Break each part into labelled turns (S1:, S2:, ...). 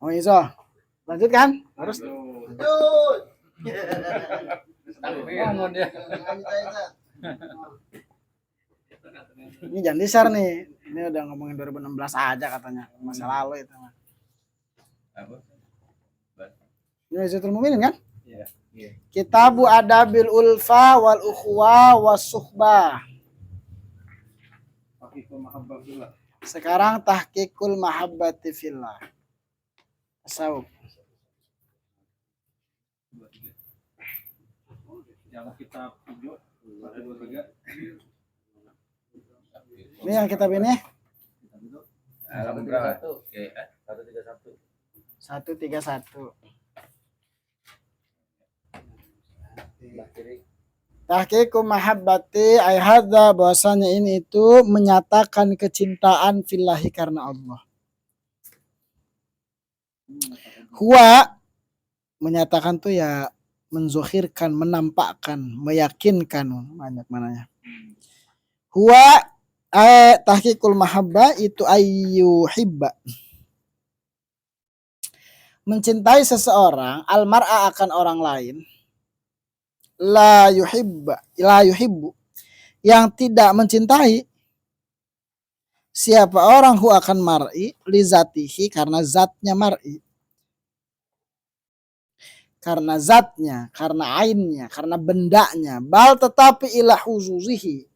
S1: Oh iso. Lanjutkan. Harus.
S2: Lanjut.
S3: Bangun dia.
S1: Ini jangan di-share nih. Ini udah ngomongin 2016 aja katanya. Masa lalu itu.
S3: Apa?
S1: Ini Izatul Mukminin kan?
S3: Iya.
S1: Kitabu Adabil Ulfa wal Ukhwa was Suhbah. Sekarang Tahqiqul Mahabbati Fillah. Tasawuf.
S3: Yang kita pujuk pada 23.
S1: Ini yang kitab ini
S3: Halaman 1. Oke, 131.
S1: 131. Tahqiqu mahabbati ay hadza, bahwasanya ini itu menyatakan kecintaan fillahi karena Allah. Huwa menyatakan tuh ya menzuhirkan, menampakkan, meyakinkan, banyak mananya. Huwa tahqiqul mahabbah itu ayyuhibba, mencintai seseorang, almar'a akan orang lain, la yuhibbu yang tidak mencintai, siapa orang hu akan mar'i li zatihi karena zatnya mar'i, karena zatnya, karena ainnya, karena bendanya, bal tetapi ila huzuzihi,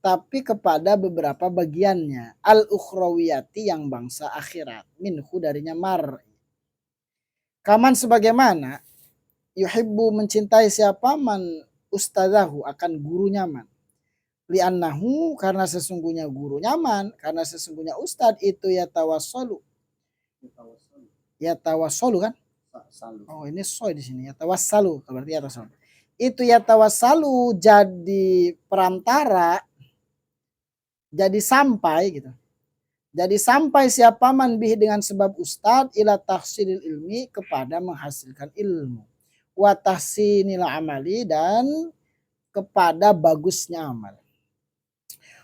S1: tapi kepada beberapa bagiannya, al ukhrawiyati yang bangsa akhirat, minhu darinya mar'i. Kaman sebagaimana yuhibbu mencintai siapa, man ustazahu akan guru nyaman, li'annahu karena sesungguhnya guru nyaman, karena sesungguhnya ustad itu yatawassalu kan? Oh ini soy di sini, yatawassalu berarti yatawassalu. Itu yatawassalu jadi perantara, jadi sampai gitu. Jadi sampai siapa man bihi dengan sebab ustad ila tahsilil ilmi kepada menghasilkan ilmu, wa tahsinil amali dan kepada bagusnya amal.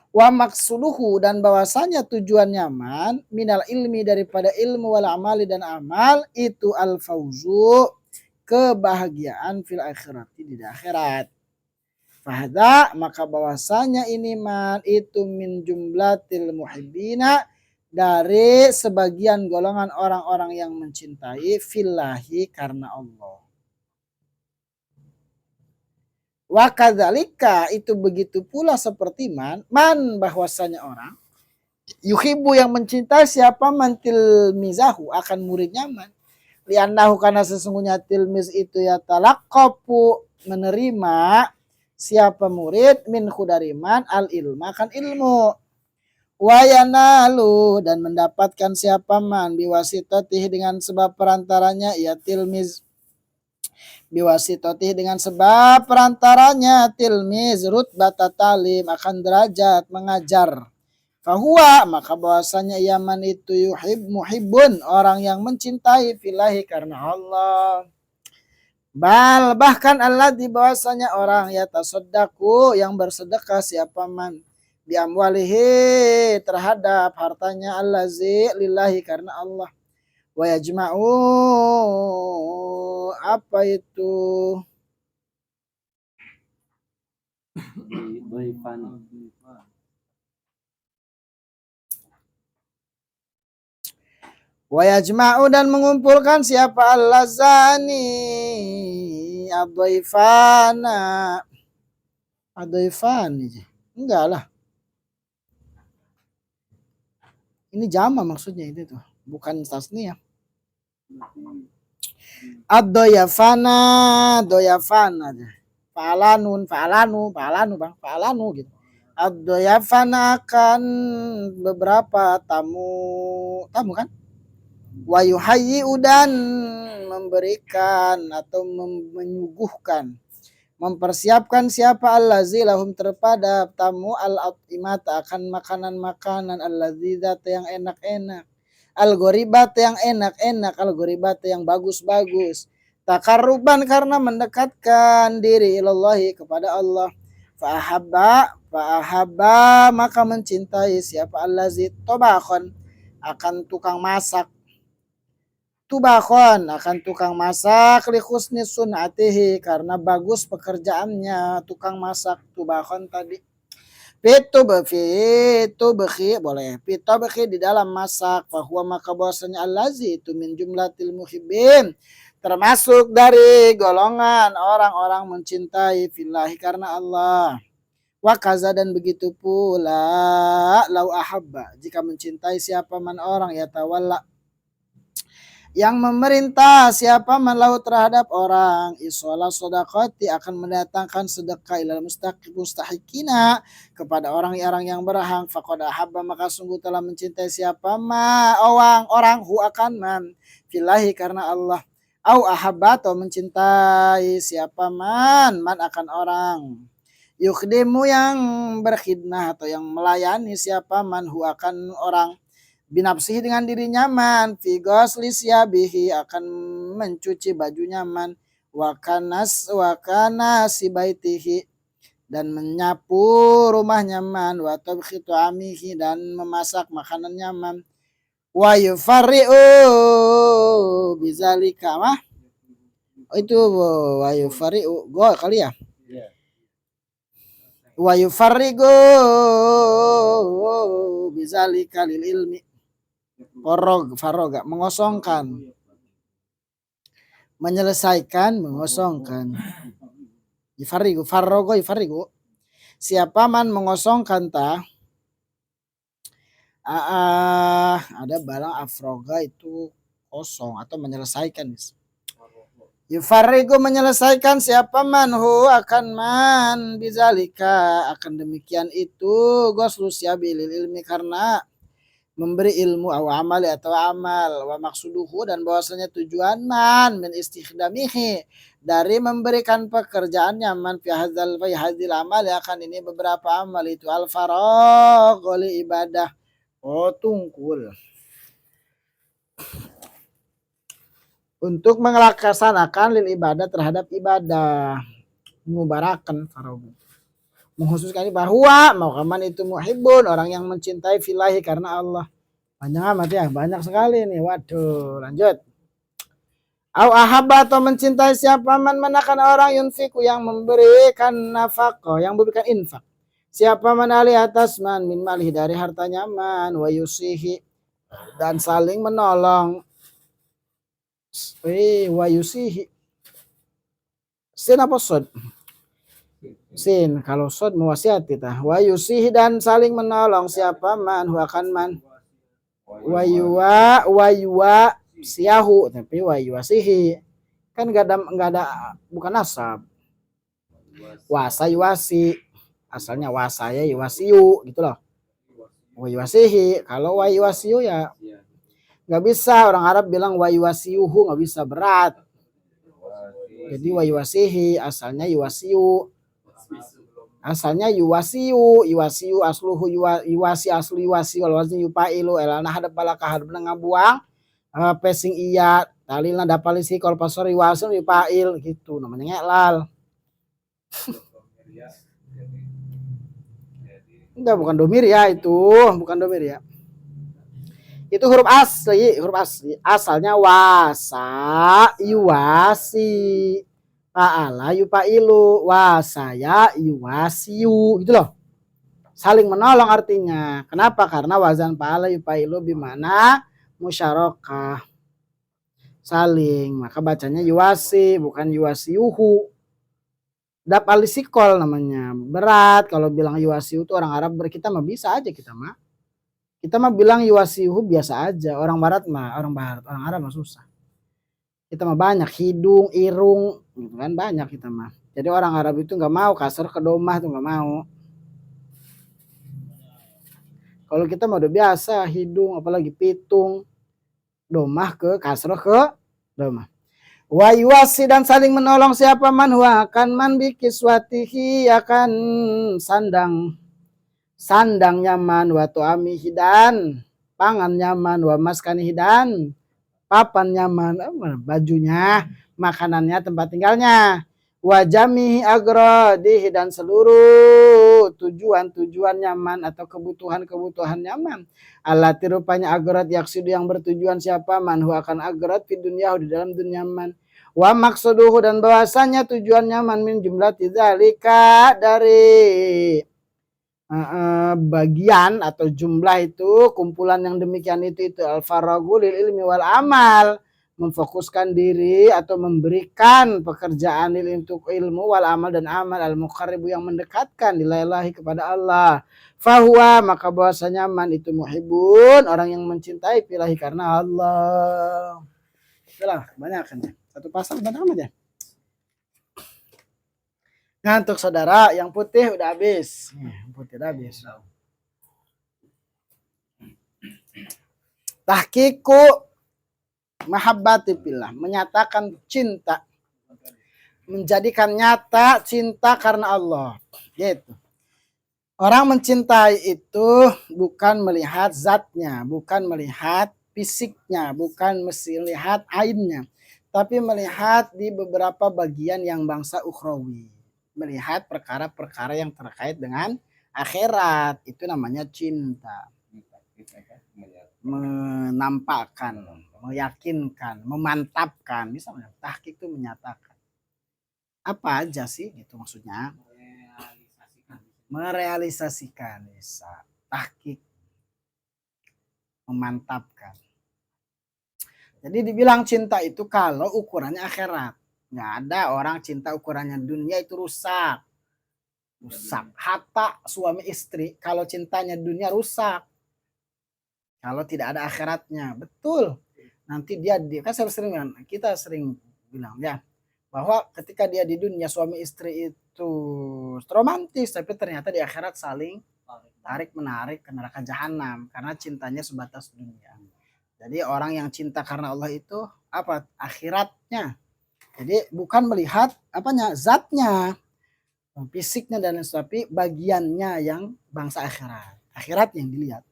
S1: Wa maksuluhu dan bahwasanya tujuan nyaman minal ilmi daripada ilmu wal amali dan amal itu al fauzu kebahagiaan fil akhirati di akhirat. Fahada maka bahwasanya ini man itu min jumlatil muhibbina dari sebagian golongan orang-orang yang mencintai fillahi karena Allah. Wa kadzalika itu begitu pula seperti man bahwasanya orang yuhibbu yang mencintai siapa man tilmizahu akan muridnya man, li'annahu karena sesungguhnya tilmiz itu ya talaqqafu menerima siapa murid min khudariman al ilma kan ilmu, wa yanalu dan mendapatkan siapa man biwasitatihi dengan sebab perantaranya ya tilmiz, biwasitatihi dengan sebab perantaranya tilmiz rutbata talim akan derajat mengajar, fahuwa maka bahwasanya yaman itu muhibbun orang yang mencintai fillahi karena Allah, bal bahkan alladzi bahwasanya orang ya tasaddaqu yang bersedekah siapa man bi amwalihi terhadap hartanya allazi lillahi karena Allah, wa yajma'u apa itu wa yajma'u dan mengumpulkan siapa allazani adhaifana enggak lah, ini jama maksudnya itu tuh bukan tasniyah. Ad-doyafana fa'alanu bang gitu. Ad-doyafana akan beberapa tamu kan, wa yuhayyi'u dan memberikan atau menyuguhkan, mempersiapkan siapa allazi lahum terpada tamu al-at'imat akan makanan-makanan allazizat yang enak-enak, al-ghoribat yang enak-enak, al-ghoribat yang bagus-bagus, takarruban karena mendekatkan diri ilallahi kepada Allah, fa'ahabba maka mencintai siapa allazi tobakhon akan tukang masak, tubakon akan tukang masak li husni sunatihi karena bagus pekerjaannya tukang masak tubakon tadi. Fitu bekhi boleh. Fitu bekhi di dalam masak. Fahuwa maka bahwasanya allazi itu min jumlatil muhibbin. Termasuk dari golongan orang-orang mencintai fillahi karena Allah. Wa kaza dan begitu pula lau ahabba jika mencintai siapa man orang ya tawalla yang memerintah siapa man lau terhadap orang isola sodakoti akan mendatangkan sedekah ilal mustahikina kepada orang-orang yang berhak faqad ahabba maka sungguh telah mencintai siapa ma orang hu akan man fillahi karena Allah au ahabba atau mencintai siapa man akan orang yukhdimu yang berkhidmah atau yang melayani siapa man hu akan orang binafsihi dengan diri nyaman fi ghusli siyabihi akan mencuci baju nyaman wa kana sibaitihi dan menyapu rumah nyaman wa tabkhi tu'amihi dan memasak makanan nyaman wa yufarri'u bizalika itu wa yufarri'u go kali ya wa yufarrigu bizalika lil ilmi faroga mengosongkan menyelesaikan mengosongkan yufarigu farogo yufarigu siapa man mengosongkan ada barang afroga itu kosong atau menyelesaikan yufarigu menyelesaikan siapa man hu akan man bizalika akan demikian itu ghuslu syabil ilmi karena memberi ilmu aw amali atau amal wa maksuduhu dan bahwasanya tujuan man min istikhdamihi dari memberikan pekerjaannya man fi hadzal amal akan ini beberapa amal itu al faragh li ibadah tungkul untuk melaksanakan lil ibadah terhadap ibadah mubarakan faragh mengkhususkan bahwa maukaman itu muhibbun orang yang mencintai fillahi karena Allah panjang amat ya banyak sekali nih waduh lanjut au ahabba atau mencintai siapa man manakan orang yunfiku yang memberikan nafkah yang memberikan infak siapa man ali atas man min malih dari hartanya man wa yusihi dan saling menolong wa yusihi sin apa sod sin kalau sod mewasiati tah wa yusihi dan saling menolong siapa man hu akan man wa yuwa siyahu tapi wa yuwasihi kan enggak ada bukan nasab wasa yuwasi asalnya wasaya yuwasiyu gitu loh wa yuwasihi kalau wa yuwasiyu ya enggak bisa orang Arab bilang wa yuwasiyuhu enggak bisa berat jadi wa yuwasihi asalnya yuwasiyu yuwasiyu asluhu yuwasi aslu yuwasi wal wazni yupailu elana hadap balaka hadap ngabuang pesing iya talilna dapalisi kol pasor yuwasun yupail gitu namanya ngelal enggak bukan domir ya itu bukan domir ya itu huruf asli asalnya wasa yuwasi fa'ala yupailu wasaya yuwasiyu gitu loh saling menolong artinya kenapa karena wazan fa'ala yupailu bimana musyarakah saling maka bacanya yuwasi bukan yuwasiyuhu dap alisikol namanya berat kalau bilang yuwasiyu itu orang Arab kita mah bisa aja kita mah bilang yuwasiyuhu biasa aja orang Arab mah susah kita mah banyak hidung irung gitu kan banyak kita mah jadi orang Arab itu nggak mau kasar ke domah tuh nggak mau kalau kita mah udah biasa hidung apalagi pitung domah ke kasar ke domah wa yuwasi dan saling menolong siapa man huwa akan man bikiswatihi akan sandang nyaman wa tu'amihi dan pangan nyaman wa maskanihi dan papan nyaman bajunya makanannya tempat tinggalnya wa jamihi agradihi dan seluruh tujuan nyaman atau kebutuhan nyaman. Allati rupanya agharat yaksidu yang bertujuan siapa man huwa akan agharat di dunia di dalam dunia man. Wa maksuduhu dan bahwasanya tujuan nyaman min jumlah tidzalika dari bagian atau jumlah itu kumpulan yang demikian itu al-faragu lil ilmi wal amal, memfokuskan diri atau memberikan pekerjaan untuk ilmu wal amal dan amal, al muqarribu yang mendekatkan lillahi kepada Allah. Fahuwa maka bahwasanya man itu muhibbun orang yang mencintai pilahi karena Allah. Itulah kebanyakan ya. Satu pasal banyak aja. Ngantuk saudara, yang putih udah habis. Yang putih udah habis. Tahqiqu mahabbati fillah, menyatakan cinta. Menjadikan nyata cinta karena Allah. Gitu. Orang mencintai itu bukan melihat zatnya, bukan melihat fisiknya, bukan melihat ainnya, tapi melihat di beberapa bagian yang bangsa ukhrawi. Melihat perkara-perkara yang terkait dengan akhirat, itu namanya cinta. Menampakkan, meyakinkan, memantapkan, bisa tahqiq itu menyatakan. Apa aja sih itu maksudnya? Merealisasikan, bisa. Tahqiq, memantapkan. Jadi dibilang cinta itu kalau ukurannya akhirat. Nggak ada orang cinta ukurannya dunia itu rusak. Rusak. Hatta suami istri kalau cintanya dunia rusak. Kalau tidak ada akhiratnya. Betul. Nanti dia kan kita sering bilang ya bahwa ketika dia di dunia suami istri itu romantis, tapi ternyata di akhirat saling tarik menarik ke neraka jahanam karena cintanya sebatas dunia. Jadi orang yang cinta karena Allah itu apa? Akhiratnya. Jadi bukan melihat apanya, zatnya, fisiknya dan lain sebagainya, tapi bagiannya yang bangsa akhirat. Akhirat yang dilihat.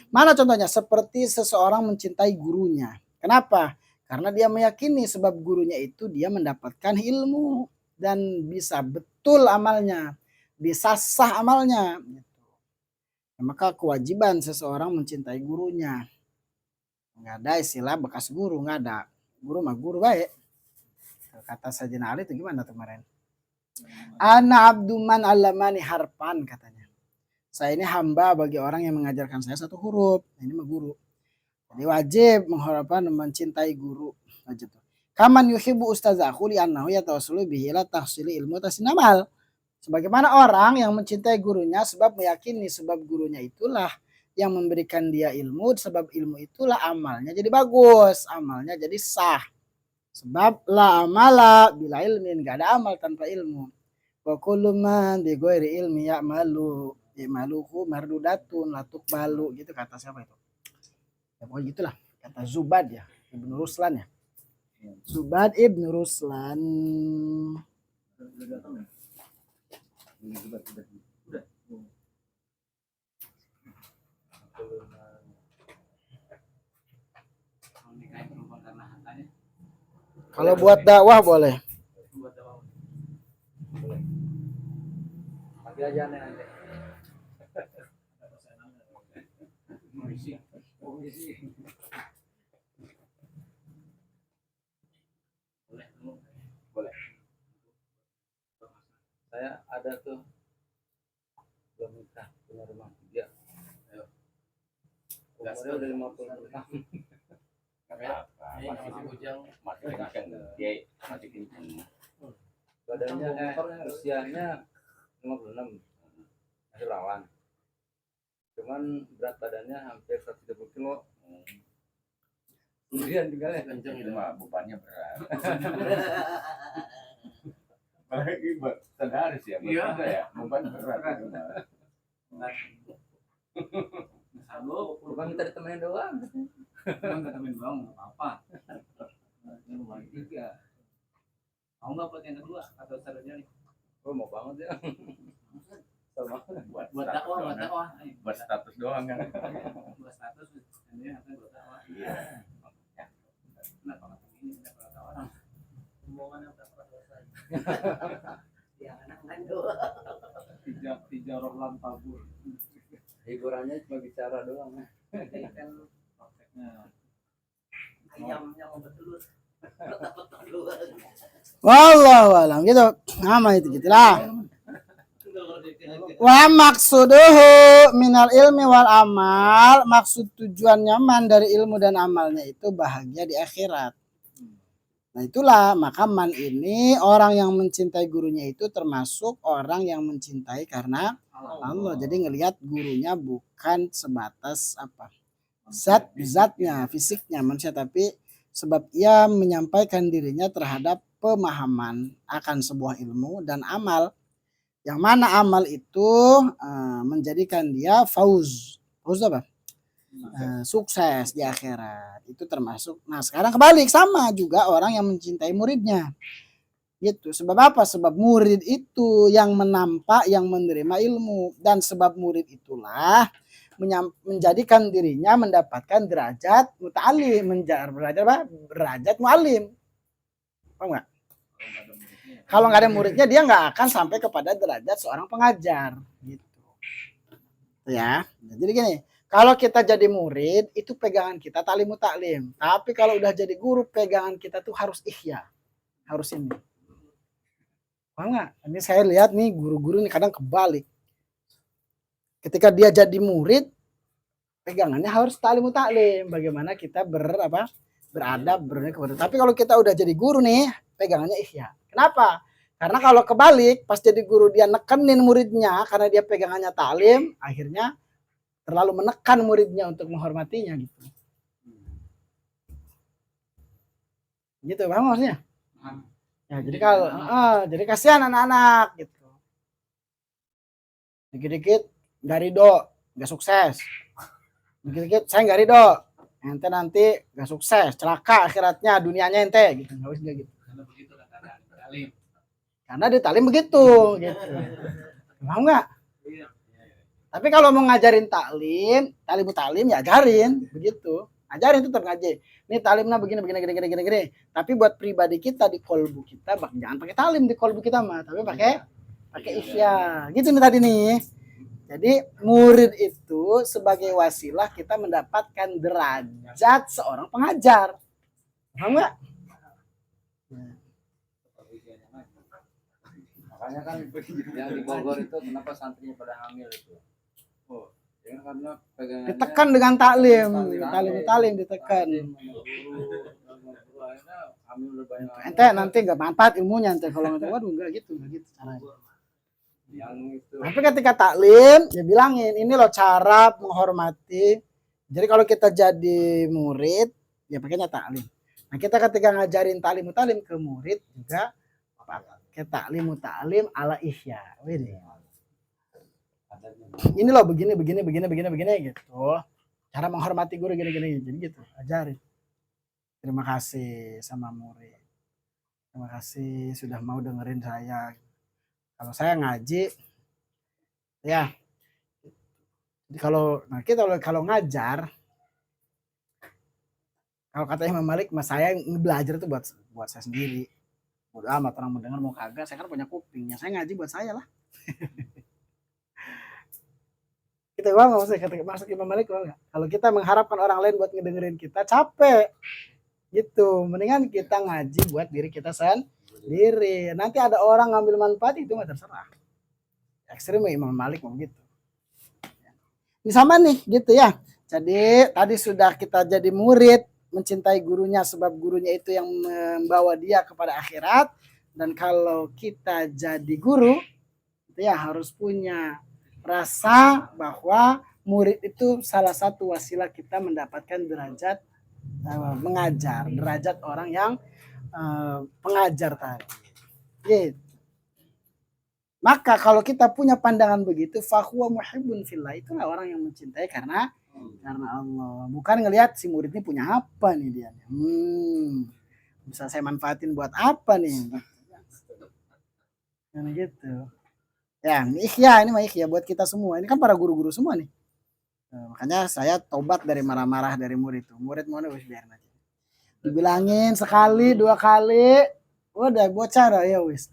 S1: Mana contohnya? Seperti seseorang mencintai gurunya. Kenapa? Karena dia meyakini sebab gurunya itu dia mendapatkan ilmu dan bisa betul amalnya, bisa sah amalnya. Maka kewajiban seseorang mencintai gurunya. Nggak ada istilah bekas guru, nggak ada. Guru mah guru baik. Kata Sayyidina Ali itu gimana kemarin? Ana abduman allamani harpan katanya. Saya ini hamba bagi orang yang mengajarkan saya satu huruf. Ini mah guru. Jadi wajib menghormati mencintai guru. Wajib. Kaman yuhibbu ustazahu li annahu yatawassulu bihi ila tahsili ilmu tasinamal. Sebagaimana orang yang mencintai gurunya sebab meyakini sebab gurunya itulah yang memberikan dia ilmu, sebab ilmu itulah amalnya jadi bagus, amalnya jadi sah. Sebab la amala bila ilmin, gak ada amal tanpa ilmu. Wa kullu man bi ghairi ilmi ya'malu i'maluhu mardudatun la tuqbalu, gitu kata siapa itu? Ya pokoknya gitulah, kata Zubad ya, Ibnu Ruslan ya. Zubad Ibnu Ruslan. Kalau buat dakwah boleh.
S3: Pagi aja nanti. Boleh. Saya ada tuh belum nikah, punya rumah dia. Ayo. Umurnya udah 50 tahun. Masih bujang, masih kenceng, dia masih kenceng. Badannya, usianya 56, masih perawan. Cuman berat badannya hampir 130 kilo. Kemudian tinggalnya kenceng itu mah bebannya berat. Apalagi buat sedaris ya, ya, beban berat itu mah. Bukan minta ditemenin doang. Bukan ditemenin doang, nggak apa-apa. Nomor 3. Mau nggak buat yang kedua atau saudara nih? Oh mau banget ya. Sama. Buat dakwah, buat status doang kan. Buat status, ini nanti buat dakwah. Iya. Kenapa ini kenapa tawaran? Hubungan yang tak dosa. Yang anak kan doa. jorok lantabur. Hiburannya cuma bicara doang. Kan prakteknya ayamnya mau betelur.
S1: Wallahu alam gitu. Nama itu gitulah. Wa maksuduhu minal ilmi wal amal, maksud tujuan nyaman dari ilmu dan amalnya itu bahagia di akhirat. Nah itulah maka man ini orang yang mencintai gurunya itu termasuk orang yang mencintai karena Allah. Jadi ngelihat gurunya bukan sebatas apa zatnya, fisiknya manusia, tapi sebab ia menyampaikan dirinya terhadap pemahaman akan sebuah ilmu dan amal, yang mana amal itu menjadikan dia fauz apa? Sukses di akhirat. Itu termasuk. Nah sekarang kebalik, sama juga orang yang mencintai muridnya gitu. Sebab apa? Sebab murid itu yang menampak, yang menerima ilmu, dan sebab murid itulah menjadikan dirinya mendapatkan derajat muta'alim, derajat mu'alim. Paham nggak? Kalau nggak ada muridnya dia nggak akan sampai kepada derajat seorang pengajar gitu ya. Jadi gini, kalau kita jadi murid itu pegangan kita ta'limu ta'lim, tapi kalau udah jadi guru pegangan kita tuh harus ihya, harus ini. Paham nggak? Ini saya lihat nih guru-guru nih kadang kebalik. Ketika dia jadi murid, pegangannya harus ta'limu ta'lim, bagaimana kita beradab, kepada. Tapi kalau kita udah jadi guru nih, pegangannya ihya. Kenapa? Karena kalau kebalik, pas jadi guru dia nekenin muridnya karena dia pegangannya ta'lim, akhirnya terlalu menekan muridnya untuk menghormatinya gitu. Gitu Bang maksudnya? Ya, jadi kalau jadi kasihan anak-anak gitu. Dikit-dikit nggak ridho, nggak sukses. Dikit-dikit saya nggak ridho, ente nanti nggak sukses, celaka akhiratnya, dunianya ente gitu. Nggak usah gitu. Karena di talim begitu gitu. Paham nggak? Tapi kalau mau ngajarin taklim ya ajarin begitu. Ajarin tetap ngaji. Ini talimnya begini. Tapi buat pribadi kita di kolbu kita jangan pakai talim di kolbu kita mah, tapi pakai ihya. Gitu nih tadi nih. Jadi murid itu sebagai wasilah kita mendapatkan derajat seorang pengajar. Paham nggak?
S3: Makanya kan yang di Bogor itu kenapa santrinya pada hamil itu? Oh, ya karena pegangannya
S1: ditekan dengan taklim ditekan. Ente nanti nggak manfaat ilmunya ente kalau waduh nggak gitu caranya. Tapi ketika taklim ya bilangin ini loh cara menghormati. Jadi kalau kita jadi murid ya pakainya taklim. Nah kita ketika ngajarin taklim ke murid juga kita taklim ala ihya. Ini loh begini gitu. Cara menghormati guru gini. Jadi gitu, ajarin. Terima kasih sama murid. Terima kasih sudah mau dengerin saya. Kalau saya ngaji ya. Jadi kalau ngajar, kalau kata Imam Malik, mas saya belajar itu buat saya sendiri. Bodo amat orang mendengar mau kagak, saya kan punya kupingnya. Saya ngaji buat saya lah. Kita bang, maksud Imam Malik bang, kalau kita mengharapkan orang lain buat ngedengerin kita capek gitu, mendingan kita ngaji buat diri kita sendiri. Nanti ada orang ngambil manfaat itu mah terserah. Ekstrim Imam Malik mau gitu. Ini sama nih gitu ya. Jadi tadi sudah kita jadi murid, mencintai gurunya sebab gurunya itu yang membawa dia kepada akhirat. Dan kalau kita jadi guru itu ya harus punya rasa bahwa murid itu salah satu wasilah kita mendapatkan derajat mengajar, derajat orang yang pengajar tadi. Gitu. Maka kalau kita punya pandangan begitu, fahuwa muhibbun fillah, itulah orang yang mencintai karena Allah. Bukan ngelihat si murid ini punya apa nih dia. Bisa saya manfaatin buat apa nih? Nah, gitu. Ya, ini mah ikhya buat kita semua. Ini kan para guru-guru semua nih. Makanya saya tobat dari marah-marah dari murid itu. Murid wis biarin aja. Dibilangin sekali, 2 kali, udah bocor ya wis.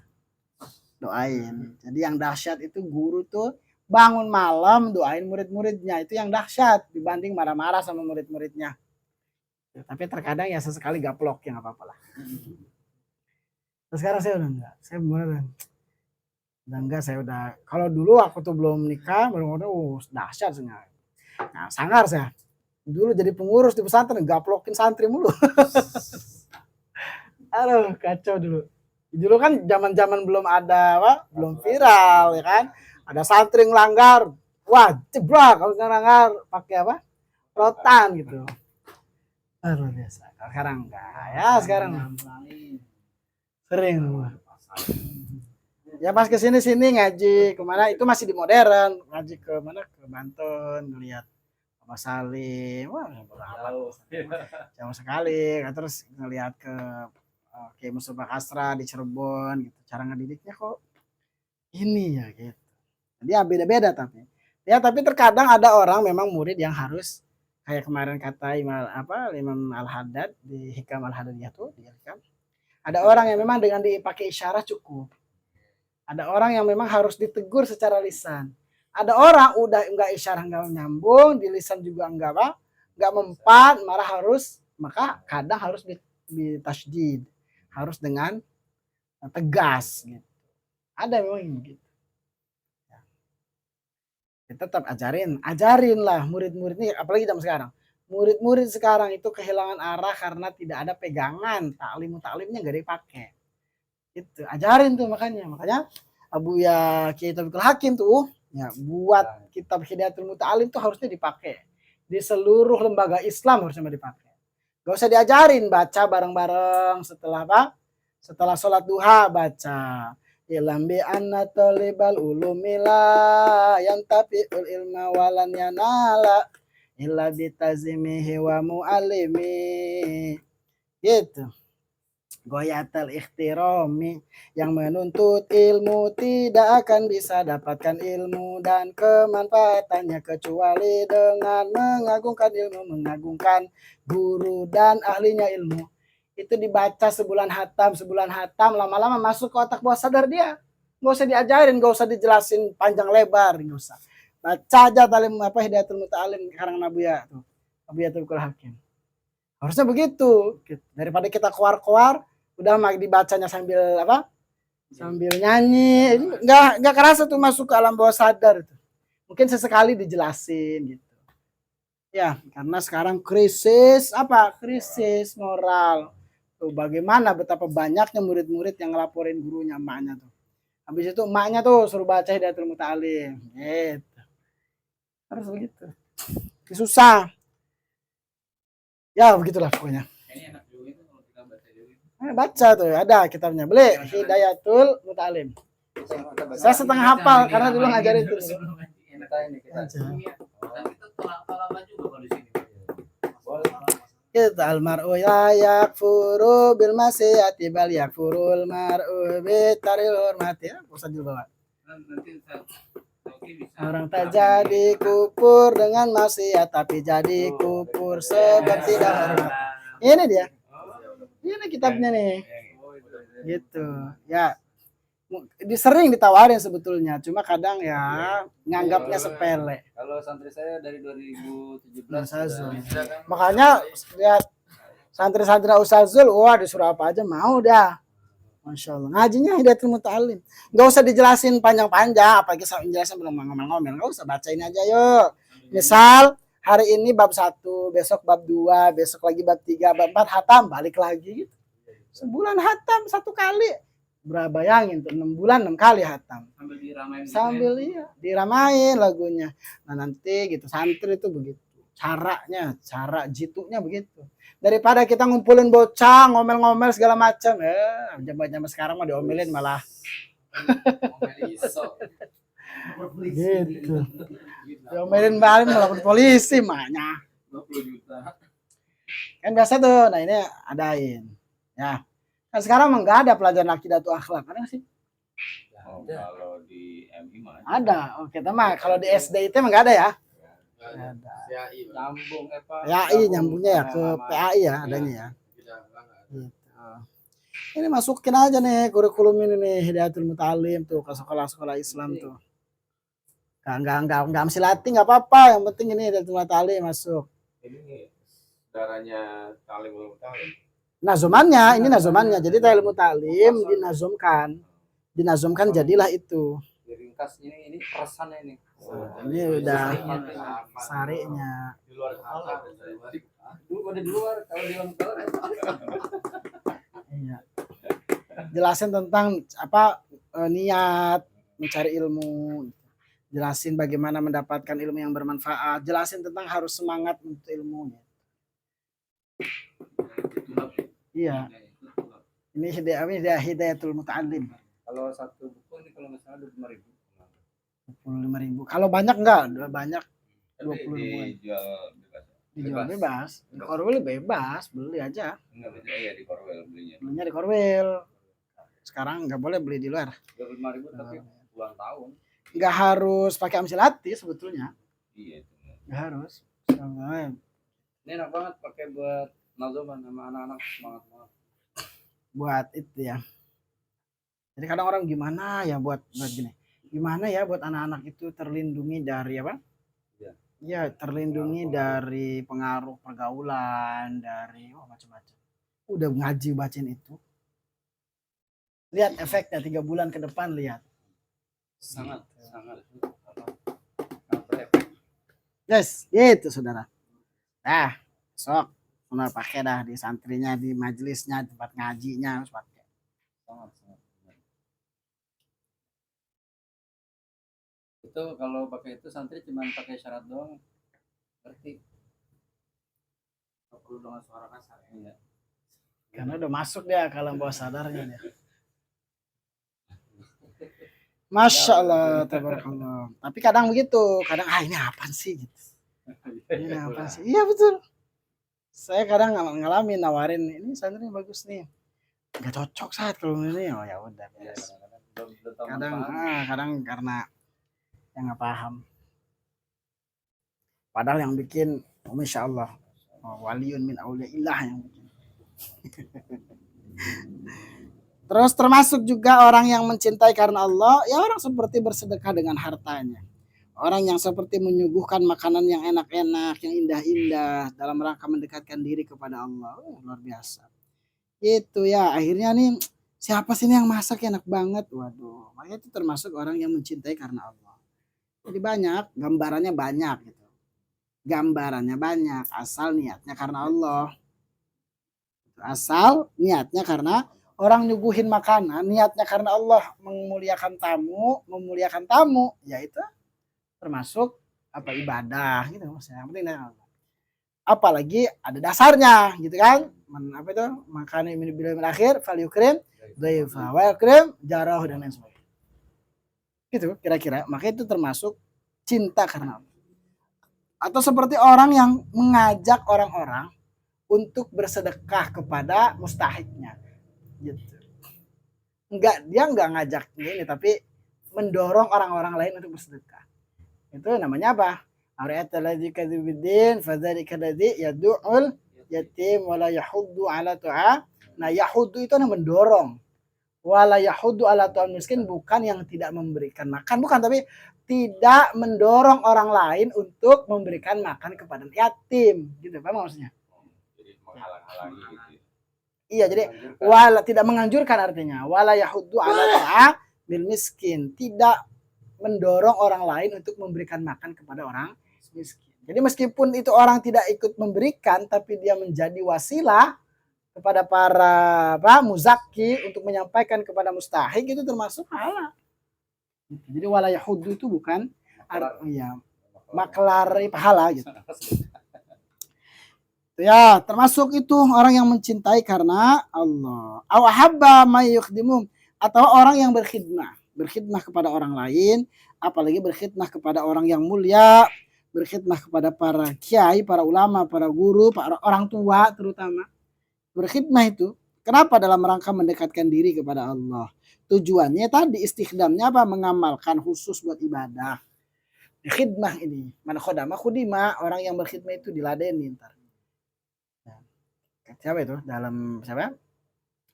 S1: Doain. Jadi yang dahsyat itu guru tuh bangun malam doain murid-muridnya, itu yang dahsyat dibanding marah-marah sama murid-muridnya. Tapi terkadang ya sesekali gaplok ya nggak apa-apa lah. Terus sekarang saya udah enggak, saya beneran udah enggak, saya udah, kalau dulu aku tuh belum nikah baru dahsyat sebenarnya. Nah, sangar saya. Dulu jadi pengurus di pesantren gaplokin santri mulu. Aduh, kacau dulu. Dulu kan zaman-zaman belum ada apa? Belum viral ya kan. Ada santri ngelanggar, wah, jebrak kalau ngelanggar pakai apa? Rotan gitu. Luar biasa. Sekarang enggak. Ya, sekarang sering. Ya pas kesini ngaji kemana itu masih di modern, ngaji ke mana, ke Banten, ngelihat Pak Salim, wah jauh sekali. Terus ngelihat ke Kiai Mustafa Kasra di Cirebon gitu, cara ngedidiknya kok ini ya gitu. Jadi ya beda-beda tapi. Ya tapi terkadang ada orang memang murid yang harus kayak kemarin kata Imam Al-Haddad di Hikam Al-Haddadiyah tuh di Hikam. Ada orang yang memang dengan dipakai isyarat cukup. Ada orang yang memang harus ditegur secara lisan. Ada orang udah enggak isyarat enggak nyambung, di lisan juga enggak mempan, maka kadang harus ditasydid, harus dengan tegas gitu. Ada memang yang begitu. Kita tetap ajarin lah murid-murid ini, apalagi zaman sekarang. Murid-murid sekarang itu kehilangan arah karena tidak ada pegangan, taklimnya enggak dipakai. Itu ajarin tuh makanya Abu ya Kiai Taufikul Hakim tuh ya buat kitab Hidayatul Muta'alim tuh harusnya dipakai di seluruh lembaga Islam, harusnya dipakai. Gak usah diajarin baca bareng-bareng setelah sholat duha baca ilam bi anna talibal ulumila yang tapi ilma walan yanala illa bitazimihi wa mu'alimi gitu. Goyatal ikhtirami, yang menuntut ilmu tidak akan bisa dapatkan ilmu dan kemanfaatannya kecuali dengan mengagungkan ilmu, mengagungkan guru dan ahlinya ilmu. Itu dibaca sebulan hatam, lama-lama masuk ke otak bawah sadar dia. Gak usah diajarin, gak usah dijelasin panjang lebar, gak usah. Baca aja Hidayatul Muta'alim karang Nabuya tuh, Nabuya Taufikul Hakim. Harusnya begitu. Daripada kita keluar udah dibacanya sambil nyanyi, nggak kerasa tuh masuk ke alam bawah sadar itu. Mungkin sesekali dijelasin gitu ya, karena sekarang krisis moral tuh. Bagaimana betapa banyaknya murid-murid yang ngelaporin gurunya, emaknya tuh, habis itu emaknya tuh suruh baca Hidayatul Muta'alim gitu. Harus begitu, susah ya, begitulah pokoknya. Baca tuh, ada kitabnya, beli Hidayatul Muta'alim. Saya setengah hafal karena dulu ngajarin itu. Kita almar'u ya yakfuru bil masiyati bal yakfurul mar'u bitaril hormati. Usah dibawa. Orang tak jadi kufur dengan maksiat, tapi jadi kufur sebab tidak hormat. Ini dia. Ini kitabnya nih. Gitu. Ya. Sering ditawarin sebetulnya, cuma kadang ya nganggapnya sepele.
S3: Kalau santri saya dari 2017
S1: makanya lihat santri-santri Ustazul, wah disuruh apa aja mau dah. Masya Allah, ngajinya Hidayatul Muta'alim. Gak usah dijelasin panjang-panjang, apalagi jelasin belum ngomel-ngomel. Gak usah, bacain aja yuk. Misal hari ini bab 1, besok bab 2, besok lagi bab 3, bab 4 hatam, balik lagi gitu. Sebulan hatam 1 kali. Berapa, bayangin tuh 6 bulan 6 kali hatam. Sambil diramain lagunya. Nah nanti gitu santri itu begitu. Cara jitunya begitu. Daripada kita ngumpulin bocah ngomel-ngomel segala macam, zaman sekarang mah diomelin malah gitu. Diomelin balik malah polisi maknya. Kan biasa tuh, nah ini adain. Ya. Kan sekarang emang nggak ada pelajaran akidah atau akhlak, ada nggak sih?
S3: Kalau di MI mah
S1: ada. Oke, teman. Kalau di SD itu emang nggak ada ya? Ada. Nyambungnya ya ke PAI ya adanya ya. Gitu. Ini masukin aja nih kurikulum ini nih Hidayatul Muta'alim tuh ke sekolah-sekolah Islam tuh. Enggak mesti latih, enggak apa-apa, yang penting ini dari tali masuk.
S2: Ini saudaranya Talim belum Talim.
S1: Nazomannya, ini nazomannya. Jadi ilmu talim dinazomkan jadilah itu.
S3: Diringkas ini perasannya ini.
S1: Ini udah sarinya.
S2: Di luar kepala.
S3: Dulu pada di luar, kalau di dalam kepala.
S1: Iya. Jelasin tentang apa niat mencari ilmu, jelasin bagaimana mendapatkan ilmu yang bermanfaat, jelasin tentang harus semangat untuk ilmunya. Iya. Ini hidayatul muta'allim.
S3: Kalau satu buku ini kalau nggak salah 25.000.
S1: 25.000. Kalau banyak enggak? Banyak 20 ribuan. Dijual bebas. Di Korwil bebas, beli aja.
S2: Enggak beda ya di Korwil belinya.
S1: Belinya di Korwil. Sekarang nggak boleh beli di luar.
S3: 25.000 tapi puluhan tahun.
S1: Nggak harus pakai amsilati sebetulnya.
S2: Iya.
S1: Nggak harus.
S3: Ini enak banget pakai buat nazoman sama anak-anak semangat banget.
S1: Buat itu ya. Jadi kadang orang gimana ya buat gini. Gimana ya buat anak-anak itu terlindungi dari apa? Ya terlindungi dari pengaruh pergaulan, dari macam-macam. Udah ngaji bacain itu. Lihat efeknya 3 bulan ke depan, lihat.
S3: Sangat.
S1: Yes, gitu saudara. Nah, sok benar pakai dah di santrinya, di majelisnya, di tempat ngajinya harus pakai.
S3: Sangat. Itu kalau pakai itu santri cuma pakai syarat doang. Berarti nggak perlu dengan suara kasar ya.
S1: Karena udah masuk dia kalau bawah sadarnya dia. Masya Allah, tabarakallah. Tapi kadang begitu, kadang ini apa sih gitu. Ini apa sih? Iya betul. Saya kadang ngalamin nawarin ini santri bagus nih. Gak cocok saat kalau ini, oh ya udah. Kadang karena yang nggak paham. Padahal yang bikin, masya Allah, waliun min auliyaillah yang bikin. Terus termasuk juga orang yang mencintai karena Allah, ya orang seperti bersedekah dengan hartanya. Orang yang seperti menyuguhkan makanan yang enak-enak, yang indah-indah dalam rangka mendekatkan diri kepada Allah. Luar biasa. Itu ya, akhirnya nih siapa sih yang masak enak banget? Waduh, makanya itu termasuk orang yang mencintai karena Allah. Jadi banyak, gambarannya banyak gitu. Gambarannya banyak, asal niatnya karena Allah. Asal niatnya karena orang nyuguhin makanan, niatnya karena Allah memuliakan tamu, yaitu termasuk apa ibadah gitu maksudnya. Yang penting Allah. Apalagi ada dasarnya gitu kan. Apa itu? Makanya ini bil akhir fal yukrim dhaifa wa yukrim jarahu dan lain sebagainya. Gitu kira-kira. Maka itu termasuk cinta karena Allah. Atau seperti orang yang mengajak orang-orang untuk bersedekah kepada mustahiknya. Gitu. Dia enggak ngajak ini tapi mendorong orang-orang lain untuk bersedekah. Itu namanya apa? Ara'aita alladzi kadzdzaba bid-din fadzalika alladzi yad'ul yatim wa la yahuddu 'ala tu'a. Nah, yahuddu itu yang mendorong. Wa la yahuddu 'ala tu'al miskin bukan yang tidak memberikan makan, bukan, tapi tidak mendorong orang lain untuk memberikan makan kepada yatim. Gitu, apa maksudnya?
S2: Jadi menghalang-halangi gitu.
S1: Iya, jadi wala tidak menganjurkan artinya. Wala yahuddu 'ala tu'a bil miskin, tidak mendorong orang lain untuk memberikan makan kepada orang miskin. Jadi meskipun itu orang tidak ikut memberikan, tapi dia menjadi wasilah kepada para muzaki untuk menyampaikan kepada mustahik, itu termasuk halal. Jadi wala yahudu itu bukan maklar pahala gitu. Ya, termasuk itu orang yang mencintai karena Allah. Aw ahabba may yukhdimu, atau orang yang berkhidmah kepada orang lain, apalagi berkhidmah kepada orang yang mulia, berkhidmah kepada para kiai, para ulama, para guru, para orang tua terutama. Berkhidmah itu kenapa? Dalam rangka mendekatkan diri kepada Allah. Tujuannya tadi istikhdamnya apa? Mengamalkan khusus buat ibadah. Khidmah ini, man khodama khudima, orang yang berkhidmah itu diladeni ntar. Siapa itu? Dalam siapa?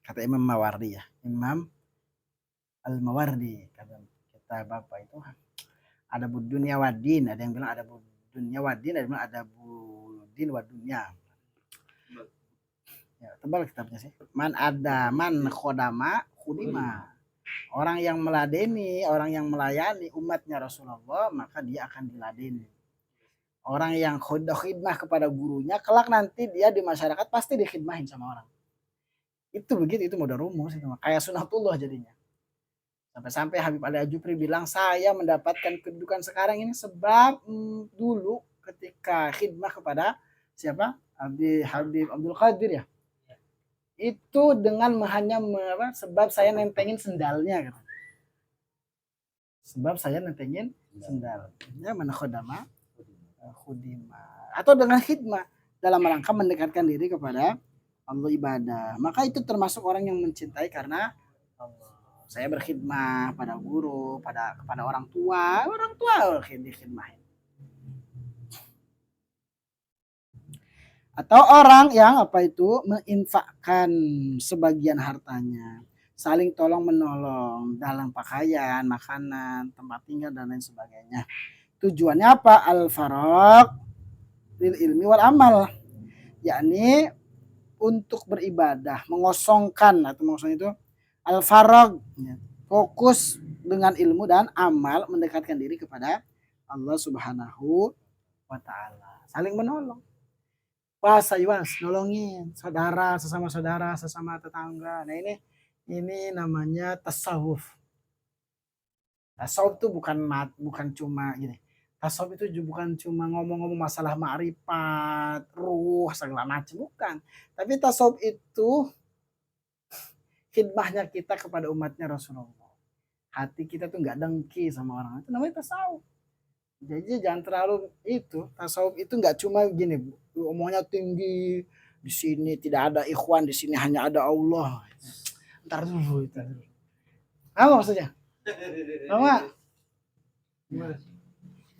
S1: Kata Imam Mawardi ya. Imam Al-Mawardi kata kita Bapak itu ada dunia wadin, ada yang bilang ada dunia wadin, ada yang bilang ada budin wa dunia. Ya, tebal kitabnya sih. Man khodama khudima. Orang yang meladeni, orang yang melayani umatnya Rasulullah, maka dia akan diladeni. Orang yang khidmah kepada gurunya, kelak nanti dia di masyarakat pasti dikhidmahin sama orang. Itu begitu, itu udah rumus itu. Kayak sunatullah jadinya. Sampai-sampai Habib Ali Ajupri bilang, saya mendapatkan kedudukan sekarang ini sebab dulu ketika khidmah kepada siapa? Habib Abdul Qadir ya. Itu dengan hanya sebab saya nentengin sendalnya gitu. Sebab saya nentengin sendalnya, mana khodama khudima, atau dengan khidmah dalam rangka mendekatkan diri kepada Allah, ibadah. Maka itu termasuk orang yang mencintai karena Allah. Saya berkhidmah pada guru, kepada orang tua dikhidmahin. Atau orang yang menginfakkan sebagian hartanya, saling tolong menolong dalam pakaian, makanan, tempat tinggal dan lain sebagainya. Tujuannya apa? Al-faraq lil ilmi wal amal, yakni untuk beribadah, mengosongkan itu al-faraq, fokus dengan ilmu dan amal, mendekatkan diri kepada Allah Subhanahu wa taala. Saling menolong. Nolongin saudara, sesama tetangga. Nah, ini namanya tasawuf. Tasawuf itu bukan cuma gini. Tasawuf itu bukan cuma ngomong-ngomong masalah ma'rifat, ruh, segala macam, bukan. Tapi tasawuf itu khidmahnya kita kepada umatnya Rasulullah. Hati kita tuh nggak dengki sama orang. Itu namanya tasawuf. Jadi jangan terlalu itu. Tasawuf itu nggak cuma gini, omongnya tinggi, di sini tidak ada ikhwan, di sini hanya ada Allah. Ntar dulu itu. Apa maksudnya? Sama?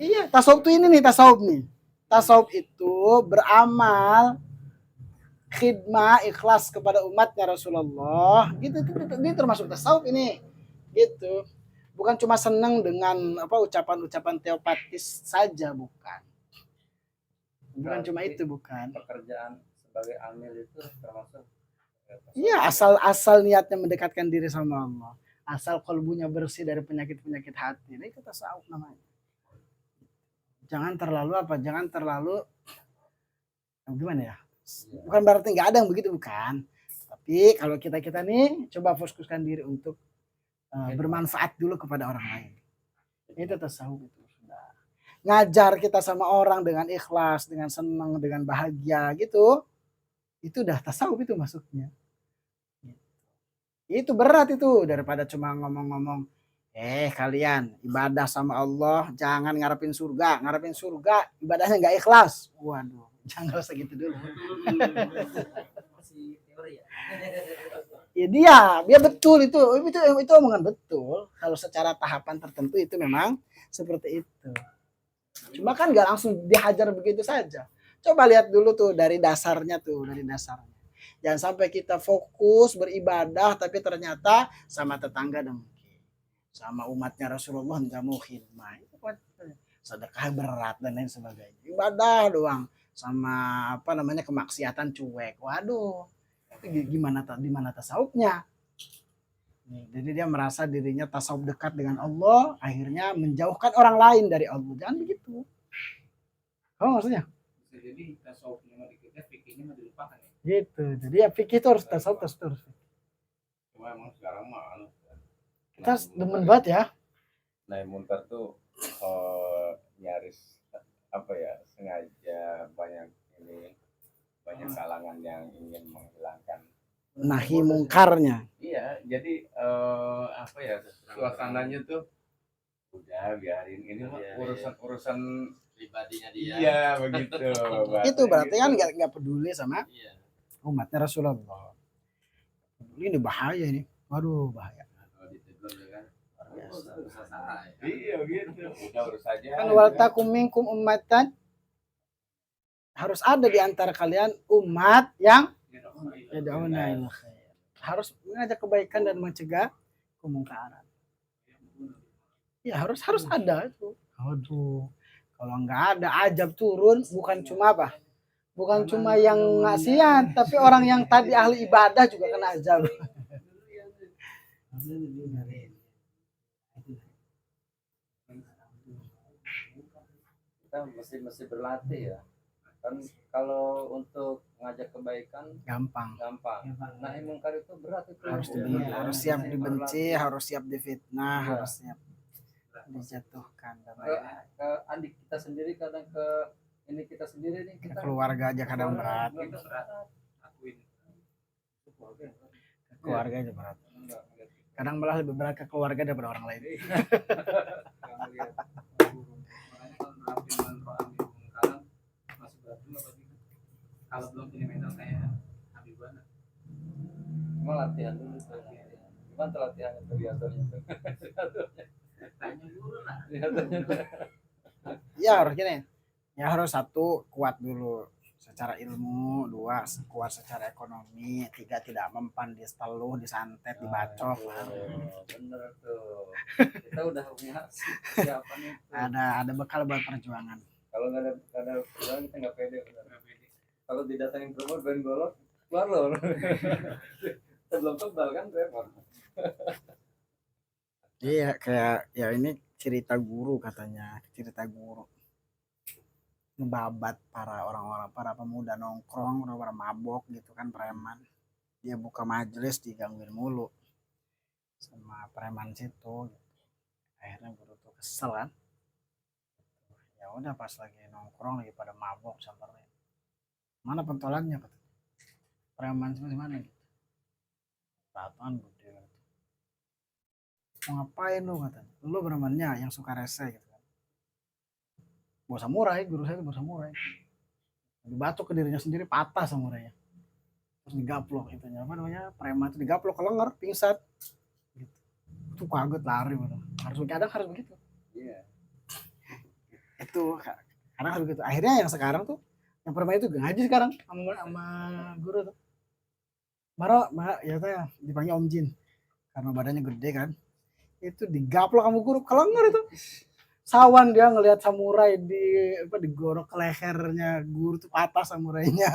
S1: Iya, tasawuf itu ini nih, tasawuf nih. Tasawuf itu beramal, khidmah, ikhlas kepada umatnya Rasulullah. Gitu, itu termasuk tasawuf ini. Gitu. Bukan cuma senang dengan ucapan-ucapan teopatis saja, bukan. Bukan cuma itu, bukan.
S3: Pekerjaan sebagai amil itu termasuk.
S1: Iya, asal niatnya mendekatkan diri sama Allah. Asal kalbunya bersih dari penyakit-penyakit hati. Itu tasawuf namanya. Jangan terlalu gimana ya? Bukan berarti nggak ada yang begitu, bukan. Tapi kalau kita nih coba fokuskan diri untuk bermanfaat dulu kepada orang lain. Itu tasawuf itu sudah. Ngajar kita sama orang dengan ikhlas, dengan senang, dengan bahagia gitu. Itu udah tasawuf itu masuknya. Itu berat itu daripada cuma ngomong-ngomong, kalian ibadah sama Allah jangan ngarepin surga ibadahnya nggak ikhlas. Waduh, jangan usah gitu dulu.
S3: Masih teori ya.
S1: Ya dia betul itu omongan betul. Kalau secara tahapan tertentu itu memang seperti itu. Cuma kan nggak langsung dihajar begitu saja. Coba lihat dulu tuh dari dasarnya. Jangan sampai kita fokus beribadah tapi ternyata sama tetangga dengki, sama umatnya Rasulullah nggak mau khidmah. Itu kan sedekah berat dan lain sebagainya. Ibadah doang sama kemaksiatan cuek. Waduh. Gimana tasawufnya? Jadi dia merasa dirinya tasawuf dekat dengan Allah, akhirnya menjauhkan orang lain dari Allah. Jangan begitu. Maksudnya?
S3: Bisa jadi tasawufnya mah dikitnya, fikihnya mah dilupakan ya.
S1: Gitu. Jadi ya fikih itu harus tasawuf terus.
S2: Cuma emang sekarang mah
S1: kita demen banget ya.
S2: Naik Muntar tuh nyaris sengaja banyak kalangan yang ingin menghilangkan
S1: nahi mungkarnya.
S2: Iya, jadi suasananya tuh udah biarin ini mah urusan pribadinya dia. Iya, begitu.
S1: Itu berarti kan nggak peduli sama umatnya Rasulullah. Ini bahaya ini. Waduh, bahaya.
S2: Iya gitu. Udah urus aja.
S1: Kan wal takum minkum ummatan, harus ada di antara kalian umat yang yad'una ilal khair. Harus mengajak kebaikan dan mencegah kemungkaran. Ya harus ada itu. Aduh, kalau nggak ada ajab turun, bukan cuma apa? Bukan cuma yang ngasihan, tapi orang yang tadi ahli ibadah juga kena ajab.
S2: Kita mesti berlatih ya. Kan kalau untuk ngajak kebaikan
S1: Gampang.
S2: nahi mungkar itu berat itu.
S1: Harus dibenci, harus siap dibenci, harus siap difitnah,
S2: Iya.
S1: harus siap dijatuhkan.
S2: Ke adik kita sendiri, kadang ke ini kita sendiri nih,
S1: Ke keluarga aja kadang berat.
S2: Itu berat.
S3: Akuin.
S1: Ke keluarga aja berat. Kadang malah lebih berat ke keluarga daripada orang lain.
S3: Makanya kalau nerapin mantra ambil mungkaran masih berat juga bagi kalau belum punya mental kayak Habibana.
S2: Cuma latihan dulu tuh. Gimana tuh latihannya tuh riadonya tuh?
S3: Tanya guru lah.
S2: Riadonya.
S1: Ya harus gini. Ya harus satu kuat dulu secara ilmu, dua kuat secara ekonomi, tiga tidak mempan, disteluh, disantet, dibacok.
S2: Bener tuh. Kita udah punya siapa nih?
S1: Ada bekal buat perjuangan.
S2: Kalau nggak ada perjuangan kita nggak pede. Kalau didatangin promo ben golok keluar loh. Sebelum tebal kan repot.
S1: Iya kayak ya ini cerita guru katanya, cerita guru ngebabat para orang-orang, para pemuda nongkrong, orang-orang mabok gitu kan, preman. Dia buka majelis digangguin mulu sama preman situ. Akhirnya guru tuh kesel kan. Ya udah pas lagi nongkrong lagi pada mabok samperin. Mana pentolannya kata. Preman semua mana gitu. Tatoan gede. Mau ngapain lu katanya? Lu premannya yang suka rese gitu kan. Bawa samurai, guru saya itu bawa samurai. Dibacok ke dirinya sendiri, patah samurainya. Terus digaplok itunya, apa namanya, preman itu digaplok ke lengan, pingsan. Gitu. Itu kaget lari gitu. Kadang harus begitu.
S2: Iya.
S1: Itu kadang harus begitu. Akhirnya yang sekarang tuh, yang preman itu ngaji sekarang sama guru tuh. Maro, ya saya dipanggil Om Jin. Karena badannya gede kan. Itu digaplok sama guru ke lengan itu. Sawan dia ngelihat samurai digorok ke lehernya guru tuh, patah samurainya.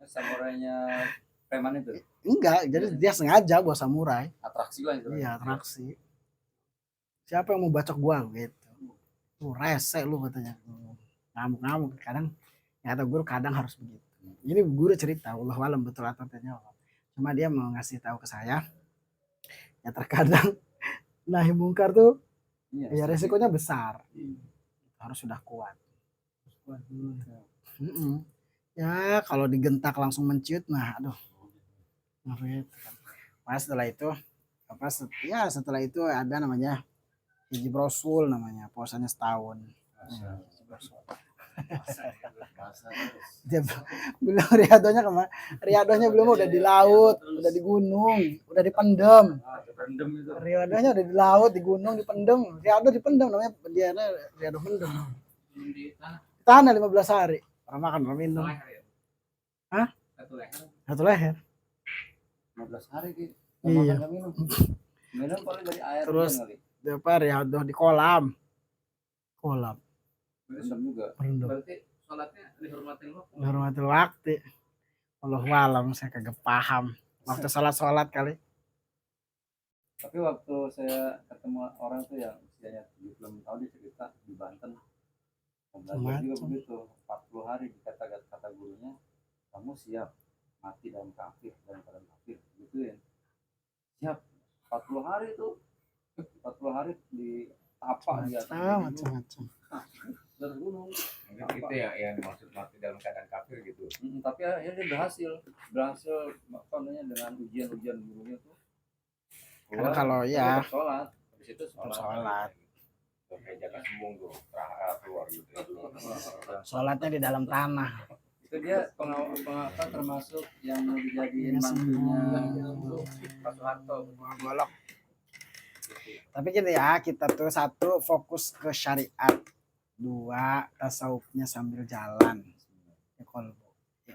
S2: Samurainya preman itu?
S1: Enggak, jadi dia sengaja buat samurai.
S2: Atraksi lah itu.
S1: Iya, atraksi. Siapa yang mau bacok gua gitu. Lu rese lu katanya. Ngamuk-ngamuk kadang. Ya guru kadang harus begitu. Ini guru cerita, Allah alam betul atau tidaknya. Cuma dia mau ngasih tahu ke saya. Ya terkadang nahi mungkar tuh ya resikonya besar. Harus sudah kuat. Ya kalau digentak langsung menciut, nah aduh. Nah, setelah itu setelah itu ada namanya hiji brosul namanya, puasanya setahun. Dia belum riadonya belum, udah di laut, udah di gunung, udah dipendem. Riadonya udah di laut, di gunung, dipendem. Riado dipendem namanya, dia riado pendem. Tanah 15 hari. Orang makan, orang minum. Hah? Satu leher.
S2: 15 hari gitu.
S1: Iya.
S2: Minum paling dari air.
S1: Terus riado di kolam.
S2: Berendam juga.
S3: Berarti sholatnya
S1: dihormatin waktu. Allah malam saya kagak paham. Waktu sholat kali.
S2: Tapi waktu saya ketemu orang tuh yang usianya 70 tahun, dia cerita di Banten. Belajar juga begitu. 40 hari kata gurunya, kamu siap mati dalam kafir, dalam keadaan kafir. Gitu ya. Siap. 40 hari tuh. 40 hari di tapak dia.
S1: Macam-macam.
S2: Dari gunung.
S3: Itu yang maksud mati dalam keadaan kafir gitu.
S2: Tapi akhirnya dia berhasil apa namanya, dengan ujian gurunya tuh.
S1: Karena kalau ya
S2: sholat, habis itu sholat.
S3: Kayak jaga sembung tuh keluar gitu.
S1: Sholatnya di dalam tanah.
S2: Itu dia pengawal termasuk yang mau dijadiin mantunya Pak Soeharto.
S1: Golok. Tapi gini ya, kita tuh satu fokus ke syariat, dua tasawufnya sambil jalan.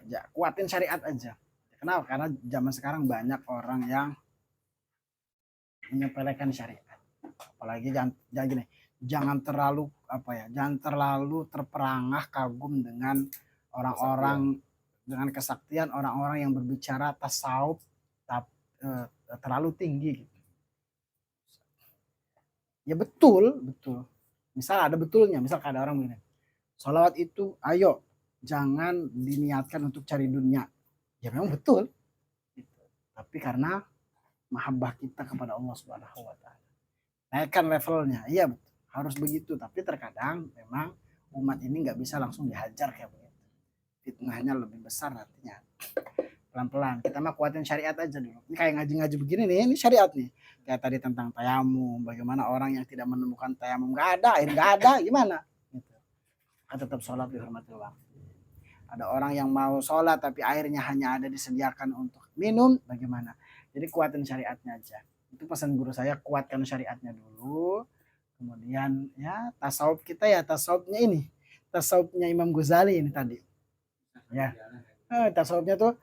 S1: Ya, kuatin syariat aja. Kenapa? Karena zaman sekarang banyak orang yang menyepelekan syariat. Apalagi jangan gini, jangan terlalu jangan terlalu terperangah kagum dengan orang-orang dengan kesaktian orang-orang yang berbicara tasawuf terlalu tinggi gitu. Ya betul. Misal ada betulnya, misal ada orang begini, sholawat itu ayo jangan diniatkan untuk cari dunia. Ya memang betul. Gitu. Tapi karena mahabbah kita kepada Allah Subhanahu wa taala. Naikkan levelnya. Iya betul. Harus begitu, tapi terkadang memang umat ini nggak bisa langsung dihajar kayak begitu. Fitnahnya lebih besar nantinya. Pelan-pelan. Kita mah kuatin syariat aja dulu. Ini kayak ngaji-ngaji begini nih, ini syariat nih. Kayak tadi tentang tayamum, bagaimana orang yang tidak menemukan tayamum, nggak ada, air nggak ada, gimana? Gitu. Kan tetap sholat dihormati waktu. Ada orang yang mau sholat tapi airnya hanya ada disediakan untuk minum, bagaimana? Jadi kuatin syariatnya aja. Itu pesan guru saya, kuatkan syariatnya dulu. Kemudian ya tasawuf kita ya tasawufnya ini. Tasawufnya Imam Ghazali ini tadi. Ya. Tasawufnya tuh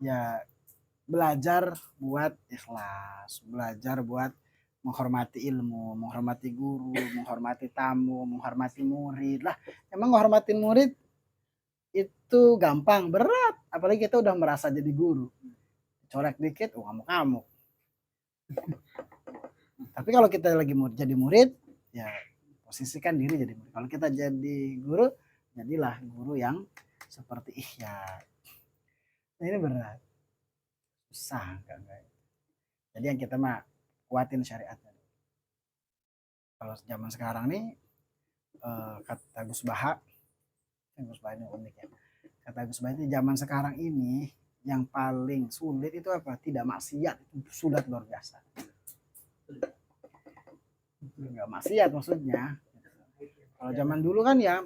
S1: ya belajar buat ikhlas, belajar buat menghormati ilmu, menghormati guru, menghormati tamu, menghormati murid lah. Emang menghormatin murid itu gampang, berat. Apalagi kita udah merasa jadi guru. Colek dikit, ngamuk-ngamuk. Tapi kalau kita lagi jadi murid, ya posisikan diri jadi murid. Kalau kita jadi guru, jadilah guru yang seperti Ihya. Nah, ini berat. Susah kan. Jadi yang kita mah kuatin syariatnya. Kalau zaman sekarang nih kata Gus Baha ini unik ya. Kata Gus Baha itu zaman sekarang ini yang paling sulit itu apa? Tidak maksiat, itu sulit luar biasa. Enggak maksiat maksudnya. Kalau zaman dulu kan ya,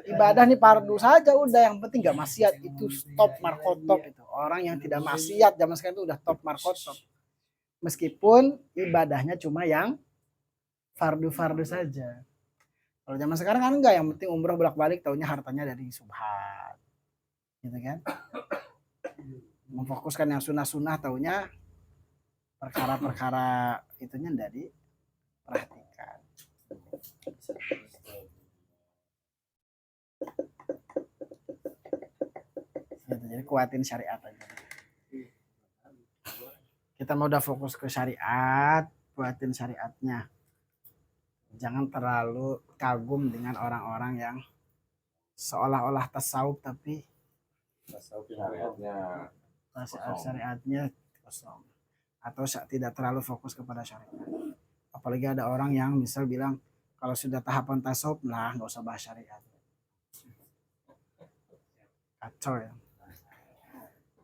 S1: ibadah nih fardu saja udah, yang penting enggak maksiat, itu top markotop itu. Orang yang tidak maksiat zaman sekarang itu udah top markotop. Meskipun ibadahnya cuma yang fardu-fardu saja. Kalau zaman sekarang kan enggak, yang penting umroh bolak-balik taunya hartanya dari subhat. Gitu kan? Memfokuskan yang sunah-sunah taunya perkara-perkara itunya enggak diperhatikan. Gitu, jadi kuatin syariat aja. Kita mau udah fokus ke syariat, kuatin syariatnya. Jangan terlalu kagum dengan orang-orang yang seolah-olah tasawuf tapi syariatnya kosong, atau tidak terlalu fokus kepada syariat. Apalagi ada orang yang misal bilang kalau sudah tahapan tasawuf lah nggak usah bahas syariat. Kacau ya.